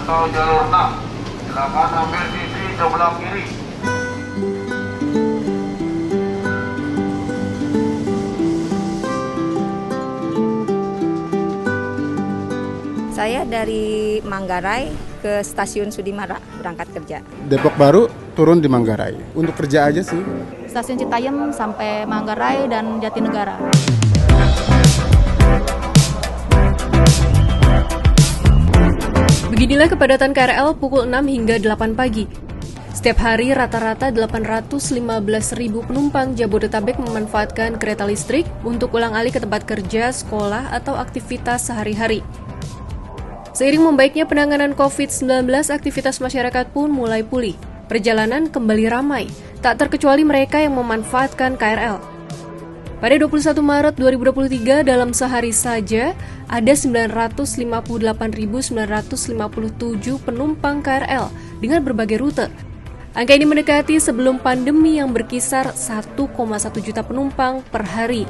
atau jalur 6. Silakan ambil sisi sebelah kiri. Saya dari Manggarai ke Stasiun Sudimara berangkat kerja. Depok Baru turun di Manggarai. Untuk kerja aja sih. Stasiun Citayam sampai Manggarai dan Jatinegara. Beginilah kepadatan KRL pukul 6 hingga 8 pagi. Setiap hari rata-rata 815.000 penumpang Jabodetabek memanfaatkan kereta listrik untuk ulang-alik ke tempat kerja, sekolah, atau aktivitas sehari-hari. Seiring membaiknya penanganan COVID-19, aktivitas masyarakat pun mulai pulih. Perjalanan kembali ramai, tak terkecuali mereka yang memanfaatkan KRL. Pada 21 Maret 2023, dalam sehari saja, ada 958.957 penumpang KRL dengan berbagai rute. Angka ini mendekati sebelum pandemi yang berkisar 1,1 juta penumpang per hari.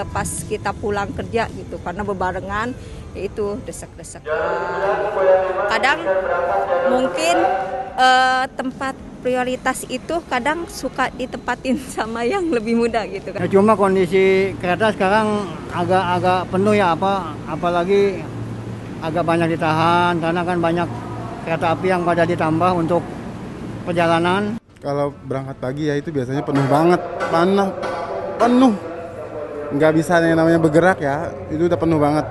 Pas kita pulang kerja gitu, karena bebarengan, itu desek-desek. Kadang mungkin tempat prioritas itu kadang suka ditempatin sama yang lebih muda gitu kan. Cuma kondisi kereta sekarang agak penuh ya, apalagi agak banyak ditahan karena kan banyak kereta api yang pada ditambah untuk perjalanan. Kalau berangkat pagi ya itu biasanya penuh banget, penuh. Nggak bisa yang namanya bergerak ya, itu udah penuh banget.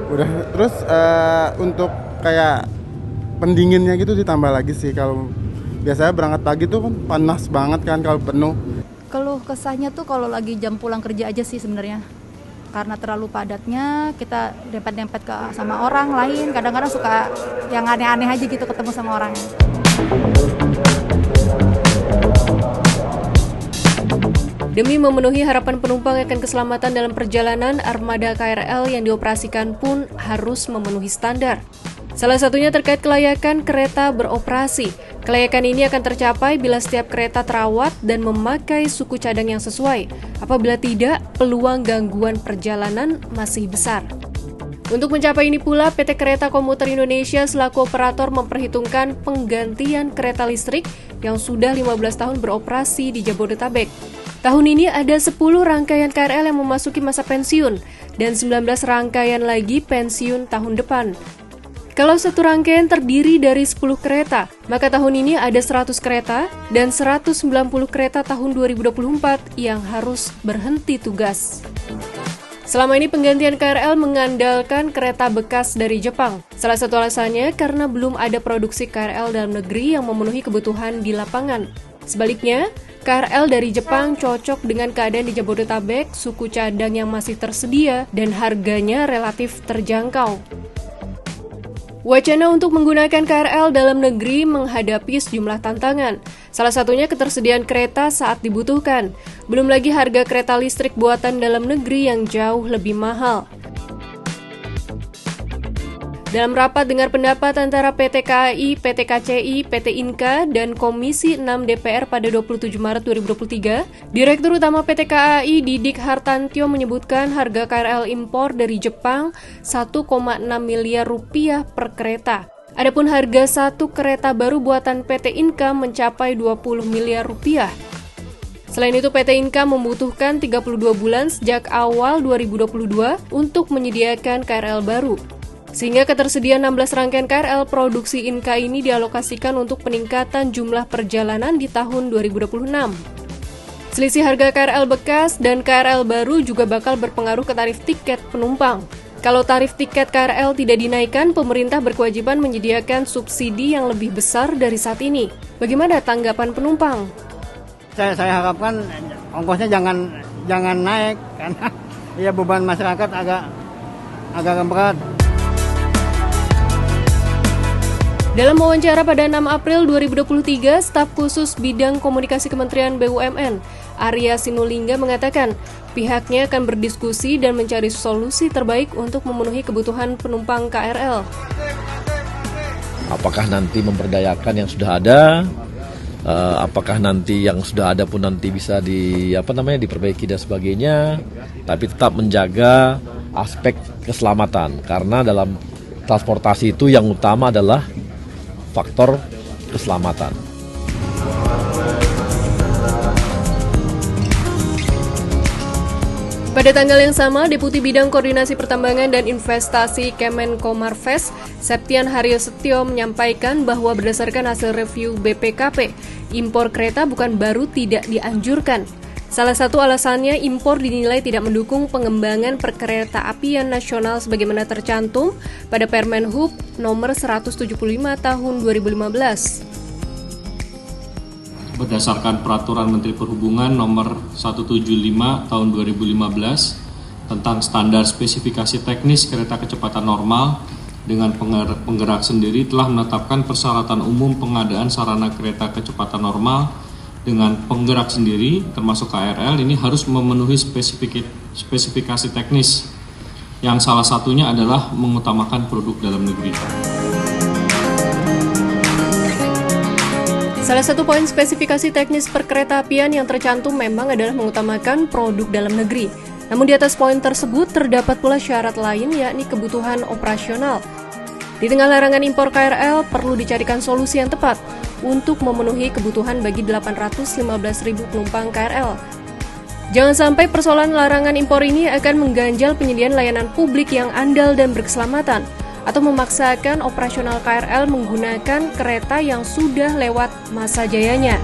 Udah terus untuk kayak pendinginnya gitu ditambah lagi sih. Kalau biasanya berangkat pagi tuh kan panas banget kan kalau penuh. Keluh kesahnya tuh kalau lagi jam pulang kerja aja sih sebenarnya. Karena terlalu padatnya, kita dempet-dempet sama orang lain. Kadang-kadang suka yang aneh-aneh aja gitu ketemu sama orangnya. Demi memenuhi harapan penumpang akan keselamatan dalam perjalanan, armada KRL yang dioperasikan pun harus memenuhi standar. Salah satunya terkait kelayakan kereta beroperasi. Kelayakan ini akan tercapai bila setiap kereta terawat dan memakai suku cadang yang sesuai. Apabila tidak, peluang gangguan perjalanan masih besar. Untuk mencapai ini pula, PT Kereta Komuter Indonesia selaku operator memperhitungkan penggantian kereta listrik yang sudah 15 tahun beroperasi di Jabodetabek. Tahun ini ada 10 rangkaian KRL yang memasuki masa pensiun dan 19 rangkaian lagi pensiun tahun depan. Kalau satu rangkaian terdiri dari 10 kereta, maka tahun ini ada 100 kereta dan 190 kereta tahun 2024 yang harus berhenti tugas. Selama ini penggantian KRL mengandalkan kereta bekas dari Jepang. Salah satu alasannya karena belum ada produksi KRL dalam negeri yang memenuhi kebutuhan di lapangan. Sebaliknya, KRL dari Jepang cocok dengan keadaan di Jabodetabek, suku cadang yang masih tersedia, dan harganya relatif terjangkau. Wacana untuk menggunakan KRL dalam negeri menghadapi sejumlah tantangan. Salah satunya ketersediaan kereta saat dibutuhkan. Belum lagi harga kereta listrik buatan dalam negeri yang jauh lebih mahal. Dalam rapat dengar pendapat antara PT KAI, PT KCI, PT Inka, dan Komisi 6 DPR pada 27 Maret 2023, Direktur Utama PT KAI Didik Hartantyo menyebutkan harga KRL impor dari Jepang 1,6 miliar rupiah per kereta. Adapun harga satu kereta baru buatan PT Inka mencapai 20 miliar rupiah. Selain itu, PT Inka membutuhkan 32 bulan sejak awal 2022 untuk menyediakan KRL baru. Sehingga ketersediaan 16 rangkaian KRL produksi Inka ini dialokasikan untuk peningkatan jumlah perjalanan di tahun 2026. Selisih harga KRL bekas dan KRL baru juga bakal berpengaruh ke tarif tiket penumpang. Kalau tarif tiket KRL tidak dinaikkan, pemerintah berkewajiban menyediakan subsidi yang lebih besar dari saat ini. Bagaimana tanggapan penumpang? Saya harapkan ongkosnya jangan naik karena ya beban masyarakat agak berat. Dalam wawancara pada 6 April 2023, staf khusus bidang komunikasi Kementerian BUMN, Arya Sinulinga mengatakan pihaknya akan berdiskusi dan mencari solusi terbaik untuk memenuhi kebutuhan penumpang KRL. Apakah nanti memperdayakan yang sudah ada, apakah nanti yang sudah ada pun nanti bisa diperbaiki dan sebagainya, tapi tetap menjaga aspek keselamatan karena dalam transportasi itu yang utama adalah faktor keselamatan. Pada tanggal yang sama, Deputi Bidang Koordinasi Pertambangan dan Investasi Kemenkomarves, Septian Haryosetyo menyampaikan bahwa berdasarkan hasil review BPKP, impor kereta bukan baru tidak dianjurkan. Salah satu alasannya impor dinilai tidak mendukung pengembangan perkeretaapian nasional sebagaimana tercantum pada Permen Hub nomor 175 tahun 2015. Berdasarkan Peraturan Menteri Perhubungan nomor 175 tahun 2015 tentang standar spesifikasi teknis kereta kecepatan normal dengan penggerak sendiri telah menetapkan persyaratan umum pengadaan sarana kereta kecepatan normal dengan penggerak sendiri termasuk KRL ini harus memenuhi spesifikasi teknis yang salah satunya adalah mengutamakan produk dalam negeri. Salah satu poin spesifikasi teknis perkeretaapian yang tercantum memang adalah mengutamakan produk dalam negeri. Namun di atas poin tersebut terdapat pula syarat lain yakni kebutuhan operasional. Di tengah larangan impor KRL perlu dicarikan solusi yang tepat untuk memenuhi kebutuhan bagi 815.000 penumpang KRL. Jangan sampai persoalan larangan impor ini akan mengganjal penyediaan layanan publik yang andal dan berkeselamatan, atau memaksakan operasional KRL menggunakan kereta yang sudah lewat masa jayanya.